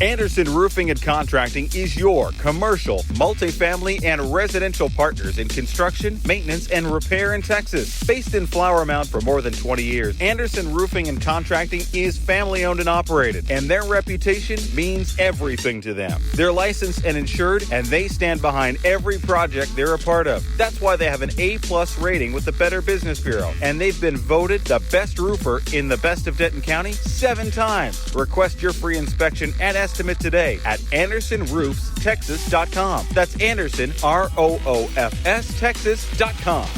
Anderson Roofing and Contracting is your commercial, multifamily, and residential partners in construction, maintenance, and repair in Texas. Based in Flower Mound for more than 20 years, Anderson Roofing and Contracting is family-owned and operated, and their reputation means everything to them. They're licensed and insured, and they stand behind every project they're a part of. That's why they have an A-plus rating with the Better Business Bureau, and they've been voted the best roofer in the Best of Denton County 7 times. Request your free inspection and estimate today at AndersonRoofsTexas.com. That's Anderson, ROOFS, Texas.com.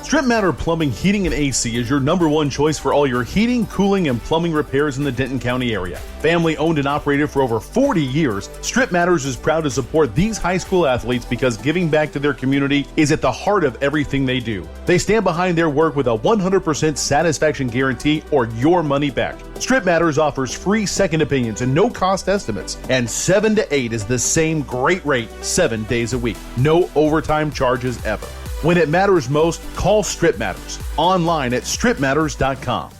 Strittmatter Plumbing, Heating, and AC is your number one choice for all your heating, cooling, and plumbing repairs in the Denton County area. Family owned and operated for over 40 years, Strittmatters is proud to support these high school athletes because giving back to their community is at the heart of everything they do. They stand behind their work with a 100% satisfaction guarantee or your money back. Strittmatters offers free second opinions and no cost estimates, and 7 to 8 is the same great rate 7 days a week. No overtime charges ever. When it matters most, call Strittmatters. Online at strittmatters.com.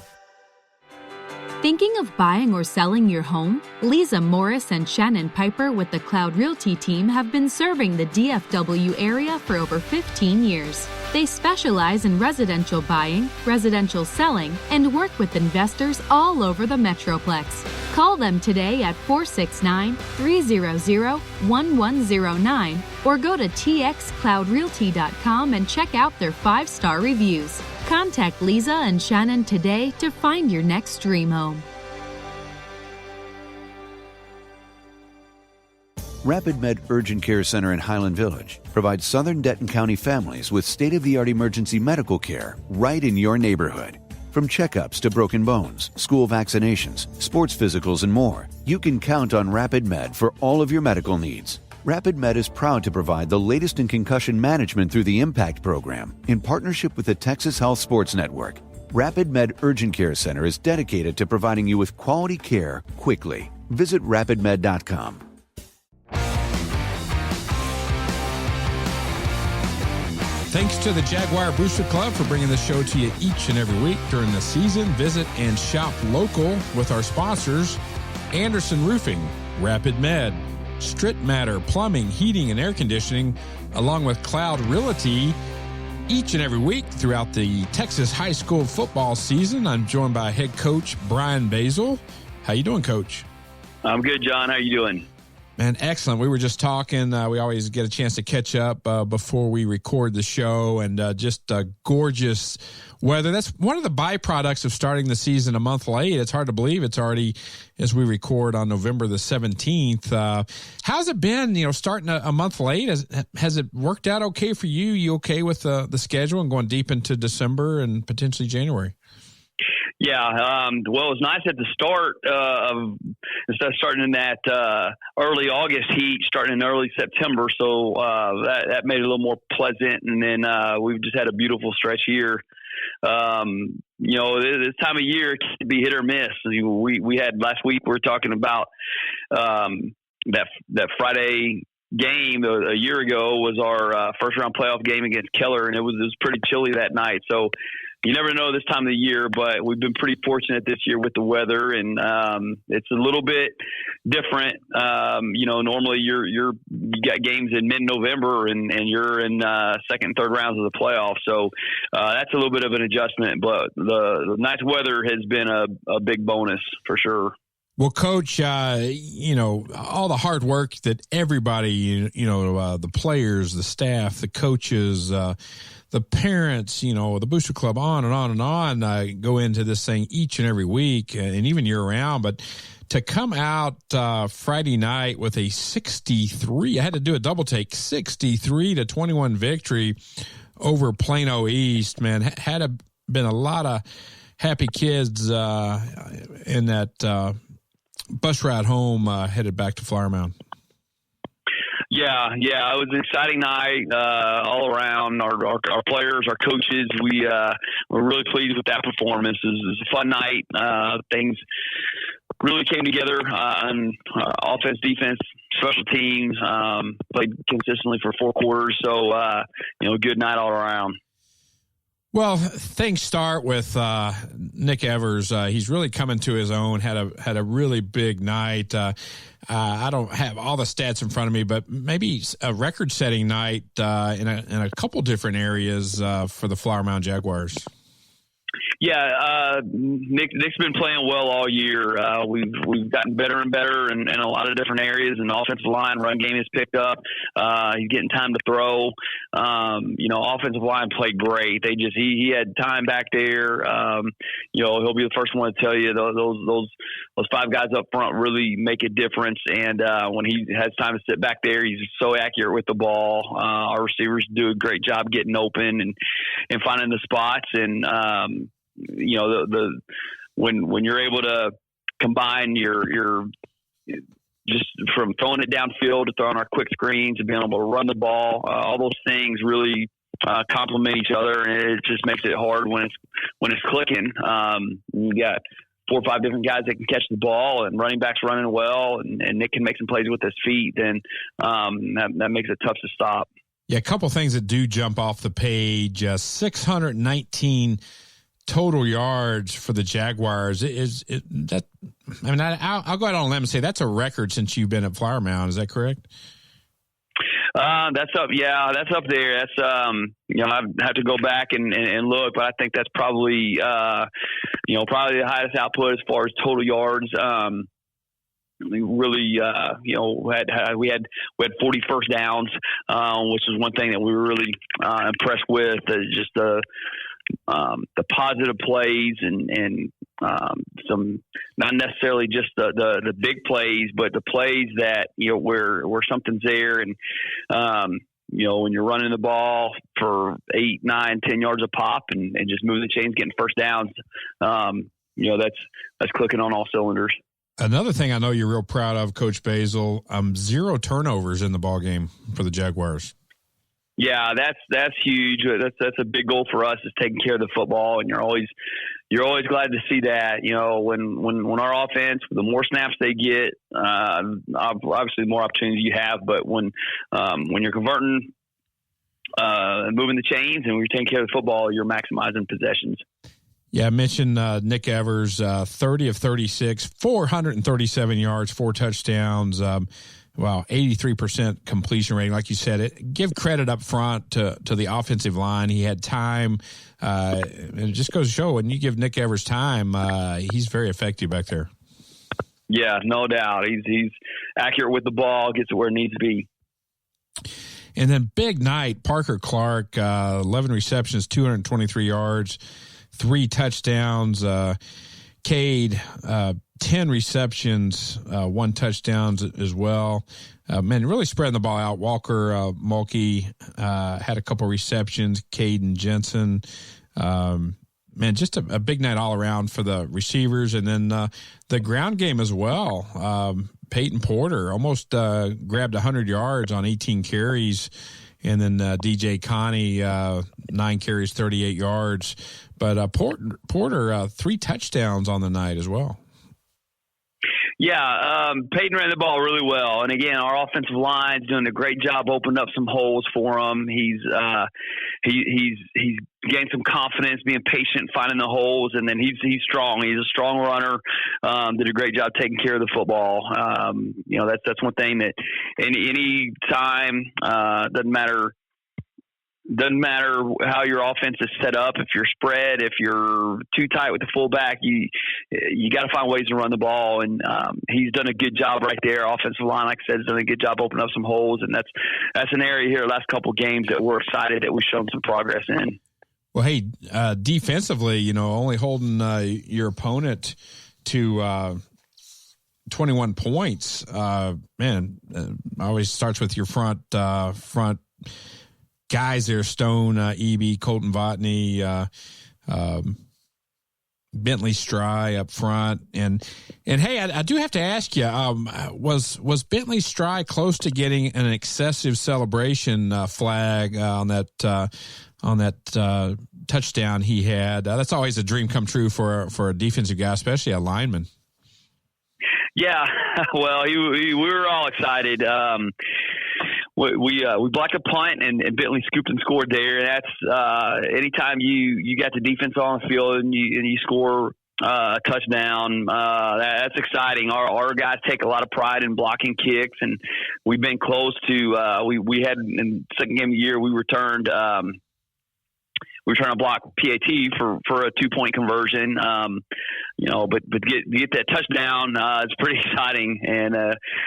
Thinking of buying or selling your home? Lisa Morris and Shannon Piper with the Cloud Realty team have been serving the DFW area for over 15 years. They specialize in residential buying, residential selling, and work with investors all over the Metroplex. Call them today at 469-300-1109 or go to txcloudrealty.com and check out their 5-star reviews. Contact Lisa and Shannon today to find your next dream home. Rapid Med Urgent Care Center in Highland Village provides Southern Denton County families with state-of-the-art emergency medical care right in your neighborhood. From checkups to broken bones, school vaccinations, sports physicals, and more, you can count on Rapid Med for all of your medical needs. Rapid Med is proud to provide the latest in concussion management through the IMPACT program in partnership with the Texas Health Sports Network. Rapid Med Urgent Care Center is dedicated to providing you with quality care quickly. Visit rapidmed.com. Thanks to the Jaguar Booster Club for bringing the show to you each and every week during the season. Visit and shop local with our sponsors, Anderson Roofing, Rapid Med, Strittmatter Plumbing, Heating, and Air Conditioning, along with Cloud Realty, each and every week throughout the Texas high school football season. I'm joined by head coach Coach Basil. How you doing, Coach? I'm good, John. How you doing? Man, excellent. We were just talking. We always get a chance to catch up before we record the show, and just gorgeous weather. That's one of the byproducts of starting the season a month late. It's hard to believe it's already, as we record on November the 17th. How's it been, starting a month late? Has it worked out okay for you? You okay with the schedule and going deep into December and potentially January? Yeah, well, it was nice at the start instead of starting in that early August heat, starting in early September. So that made it a little more pleasant. And then we've just had a beautiful stretch here. This time of year it can be hit or miss. We had last week, we were talking about that Friday game a year ago was our first round playoff game against Keller, and it was pretty chilly that night. So you never know this time of the year, but we've been pretty fortunate this year with the weather, and it's a little bit different. Normally you got games in mid-November, and you're in second and third rounds of the playoffs. So that's a little bit of an adjustment, but the nice weather has been a big bonus for sure. Well, Coach, all the hard work that everybody, the players, the staff, the coaches, the parents, the Booster Club, on and on and on, go into this thing each and every week and even year round. But to come out Friday night with a 63, I had to do a double take, 63-21 victory over Plano East, man, had been a lot of happy kids in that bus ride home headed back to Flower Mound. Yeah, it was an exciting night all around. Our players, our coaches, we were really pleased with that performance. It was a fun night. Things really came together on offense, defense, special teams. Played consistently for 4 quarters, so good night all around. Well, things start with Nick Evers. He's really coming to his own. Had a really big night. I don't have all the stats in front of me, but maybe a record-setting night in a couple different areas for the Flower Mound Jaguars. Yeah, Nick's been playing well all year. We've gotten better and better in a lot of different areas. And the offensive line, run game has picked up. He's getting time to throw. Offensive line played great. He had time back there. He'll be the first one to tell you those five guys up front really make a difference. And when he has time to sit back there, he's so accurate with the ball. Our receivers do a great job getting open and finding the spots. And when you're able to combine your just from throwing it downfield to throwing our quick screens and being able to run the ball, all those things really complement each other, and it just makes it hard when it's clicking. You got 4 or 5 different guys that can catch the ball, and running backs running well, and Nick can make some plays with his feet. Then that makes it tough to stop. Yeah, a couple things that do jump off the page. 619 total yards for the Jaguars. I'll go out on a limb and say that's a record since you've been at Flower Mound. Is that correct? That's up. Yeah, that's up there. That's I have to go back and look, but I think that's probably probably the highest output as far as total yards. We really, we had 40 first downs, which is one thing that we were really impressed with. Just the positive plays and some, not necessarily just the big plays, but the plays that where something's there, and when you're running the ball for 8, 9, 10 yards a pop and just moving the chains, getting first downs, that's clicking on all cylinders. Another thing I know you're real proud of, Coach Basil, 0 turnovers in the ball game for the Jaguars. Yeah, that's huge. That's a big goal for us, is taking care of the football, and you're always glad to see that. When our offense, the more snaps they get, obviously the more opportunities you have. But when you're converting and moving the chains, and when you're taking care of the football, you're maximizing possessions. Yeah, I mentioned Nick Evers, 30 of 36, 437 yards, 4 touchdowns. 83% completion rating. Like you said, give credit up front to the offensive line. He had time. And it just goes to show, when you give Nick Evers time, he's very effective back there. Yeah, no doubt. He's accurate with the ball, gets it where it needs to be. And then big night, Parker Clark, 11 receptions, 223 yards, 3 touchdowns. Cade, 10 receptions, 1 touchdown as well. Really spreading the ball out. Walker Mulkey had a couple receptions. Caden Jensen. Just a big night all around for the receivers. And then the ground game as well. Peyton Porter almost grabbed 100 yards on 18 carries. And then DJ Connie, 9 carries, 38 yards. But Porter 3 touchdowns on the night as well. Yeah, Peyton ran the ball really well, and again, our offensive line's doing a great job opening up some holes for him. He's gained some confidence, being patient, finding the holes, and then he's strong. He's a strong runner. Did a great job taking care of the football. That's one thing that any time doesn't matter how your offense is set up. If you're spread, if you're too tight with the fullback, you got to find ways to run the ball. And he's done a good job right there. Offensive line, like I said, has done a good job opening up some holes. And that's an area here, last couple of games, that we're excited that we've shown some progress in. Well, hey, defensively, only holding your opponent to 21 points. Always starts with your front guys there: Stone, Eby, Colton Votney, Bentley Stry up front, and hey, I do have to ask you, was Bentley Stry close to getting an excessive celebration flag on that touchdown he had? That's always a dream come true for a defensive guy, especially a lineman. Yeah, well, we were all excited. we blocked a punt and Bentley scooped and scored there. And that's anytime you got the defense on the field and you score a touchdown, that's exciting. Our guys take a lot of pride in blocking kicks, and we've been close to we had in the second game of the year we returned we were trying to block PAT for a 2-point conversion, but get that touchdown, it's pretty exciting. And,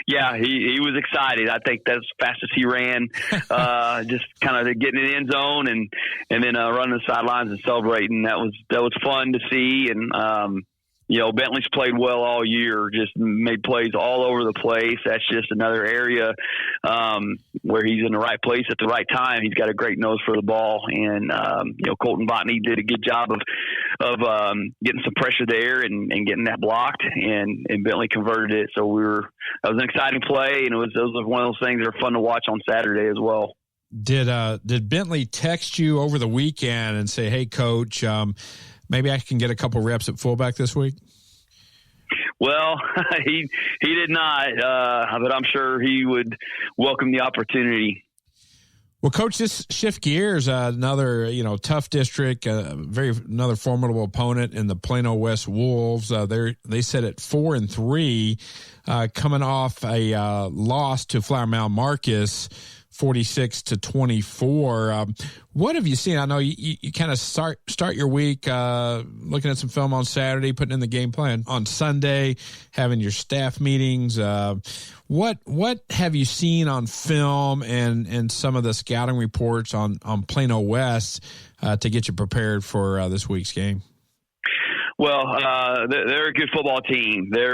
he was excited. I think that's as fast as he ran, just kind of getting in the end zone and then running the sidelines and celebrating. That was fun to see. And, Bentley's played well all year, just made plays all over the place. That's just another area where he's in the right place at the right time. He's got a great nose for the ball. And, Colton Botany did a good job of getting some pressure there and getting that blocked, and Bentley converted it. So that was an exciting play, and it was one of those things that are fun to watch on Saturday as well. Did Bentley text you over the weekend and say, "Hey, Coach, maybe I can get a couple reps at fullback this week"? Well, he did not, but I'm sure he would welcome the opportunity. Well, Coach, this shift gears. Another tough district, another formidable opponent in the Plano West Wolves. They sit at 4-3, coming off a loss to Flower Mound Marcus, 46-24. What have you seen? I know you kind of start your week looking at some film on Saturday, putting in the game plan on Sunday, having your staff meetings. What have you seen on film and some of the scouting reports on Plano West to get you prepared for this week's game? Well, they're a good football team. They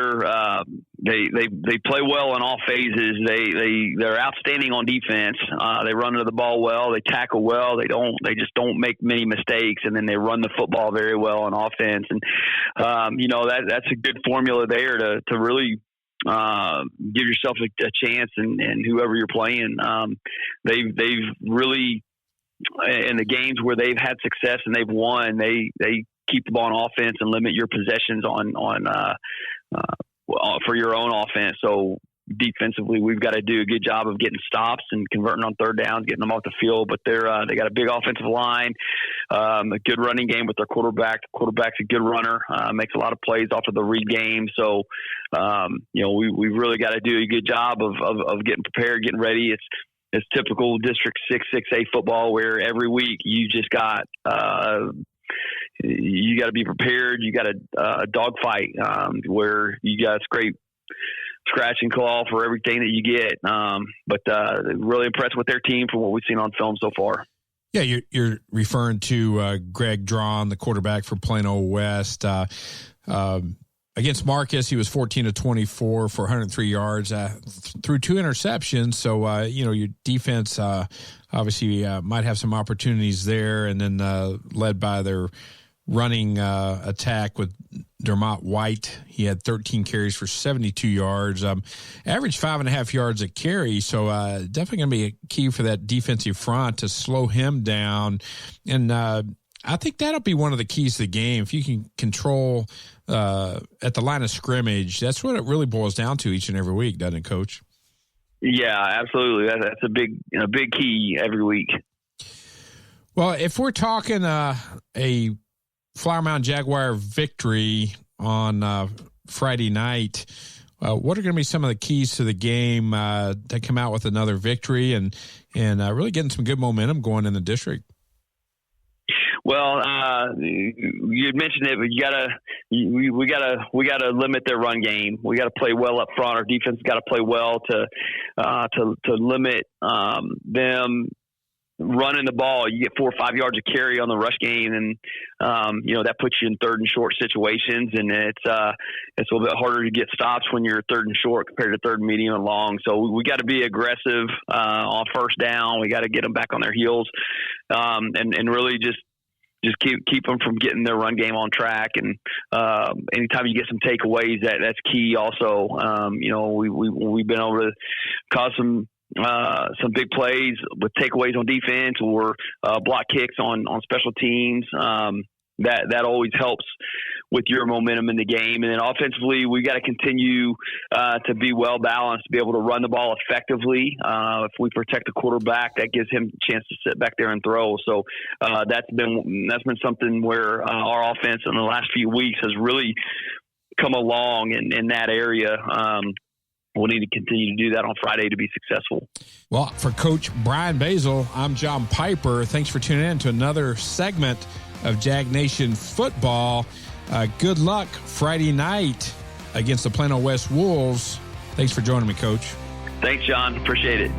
play well in all phases. They're outstanding on defense. They run to the ball well. They tackle well. They just don't make many mistakes, and then they run the football very well on offense. And that's a good formula there to really give yourself a chance and whoever you're playing. They've really, in the games where they've had success and they've won, they keep the ball on offense and limit your possessions for your own offense. So defensively, we've got to do a good job of getting stops and converting on third downs, getting them off the field. But they got a big offensive line, a good running game with their quarterback. The quarterback's a good runner, makes a lot of plays off of the read game. So, we've really got to do a good job of getting prepared, getting ready. It's typical District 6, 6A football where every week you just got you got to be prepared. You got a dogfight where you got scrape, scratch, and claw for everything that you get. But really impressed with their team from what we've seen on film so far. Yeah, you're referring to Greg Drawn, the quarterback for Plano West. Against Marcus, he was 14-24 for 103 yards, through 2 interceptions. So, your defense obviously might have some opportunities there, and then led by their running attack with Dermott White. He had 13 carries for 72 yards, averaged 5.5 yards a carry. So definitely going to be a key for that defensive front to slow him down. And I think that'll be one of the keys to the game. If you can control at the line of scrimmage, that's what it really boils down to each and every week, doesn't it, Coach? Yeah, absolutely. That's a big key every week. Well, if we're talking a Flower Mound Jaguar victory on Friday night, what are going to be some of the keys to the game to come out with another victory and really getting some good momentum going in the district? Well, you had mentioned it, but we gotta limit their run game. We got to play well up front. Our defense got to play well to limit them running the ball. You get 4 or 5 yards of carry on the rush game, and that puts you in third and short situations, and it's a little bit harder to get stops when you're third and short compared to third, medium, and long. So we got to be aggressive on first down. We got to get them back on their heels, and really just keep them from getting their run game on track. And anytime you get some takeaways, that's key. Also, we've been able to cause some big plays with takeaways on defense or block kicks on special teams. that always helps with your momentum in the game. And then offensively, we got to continue to be well balanced, to be able to run the ball effectively. If we protect the quarterback, that gives him a chance to sit back there and throw. So that's been something where our offense in the last few weeks has really come along in that area. We'll need to continue to do that on Friday to be successful. Well, for Coach Brian Basil, I'm John Piper. Thanks for tuning in to another segment of Jag Nation Football. Good luck Friday night against the Plano West Wolves. Thanks for joining me, Coach. Thanks, John. Appreciate it.